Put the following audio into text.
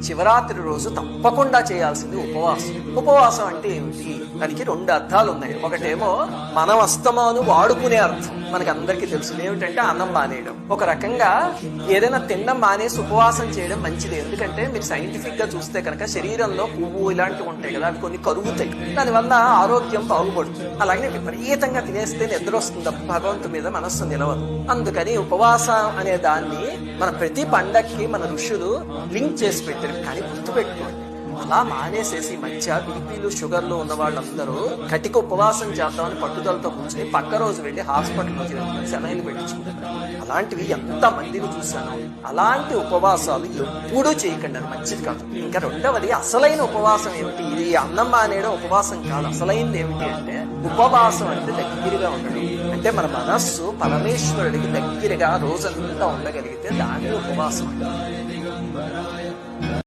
శివరాత్రి రోజు తప్పకుండా చేయాల్సింది ఉపవాసం. ఉపవాసం అంటే ఏమిటి? దానికి 2 అర్థాలు ఉన్నాయి. ఒకటేమో మనం అస్తమాను వాడుకునే అర్థం, మనకి అందరికీ తెలుసు. ఏమిటంటే అన్నం మానేయడం. ఒక రకంగా ఏదైనా తినడం మానేసి ఉపవాసం చేయడం మంచిది. ఎందుకంటే మీరు సైంటిఫిక్ గా చూస్తే కనుక శరీరంలో పువ్వు ఇలాంటివి ఉంటాయి కదా, అవి కొన్ని కరుగుతాయి. దానివల్ల ఆరోగ్యం బాగుపడుతుంది. అలాగే విపరీతంగా తినేస్తే నిద్ర వస్తుంది, భగవంతు మీద మనస్సు నిలవదు. అందుకని ఉపవాసం అనే దాన్ని మన ప్రతి పండక్కి మన ఋషులు లింక్ చేసి పెట్టారు. కానీ గుర్తుపెట్టుకోండి, అలా మానేసేసి మధ్య బీపీలు షుగర్లు ఉన్న వాళ్ళందరూ కటిక ఉపవాసం చేద్దామని పట్టుదలతో కూర్చొని పక్క రోజు వెళ్ళి హాస్పిటల్లోకి సెలైన్లు పెట్టించుకుంటారు. అలాంటివి ఎంత మందిని చూశాను. అలాంటి ఉపవాసాలు ఎప్పుడూ చేయకండి, అది మంచిది కాదు. ఇంకా రెండవది, అసలైన ఉపవాసం ఏమిటి? ఇది అన్నం మానేయడం ఉపవాసం కాదు. అసలైనది ఏమిటి అంటే ఉపవాసం అంటే దగ్గరగా ఉండడం. అంటే మన మనస్సు పరమేశ్వరుడికి దగ్గరగా రోజంతా ఉండగలిగితే దాన్ని ఉపవాసం.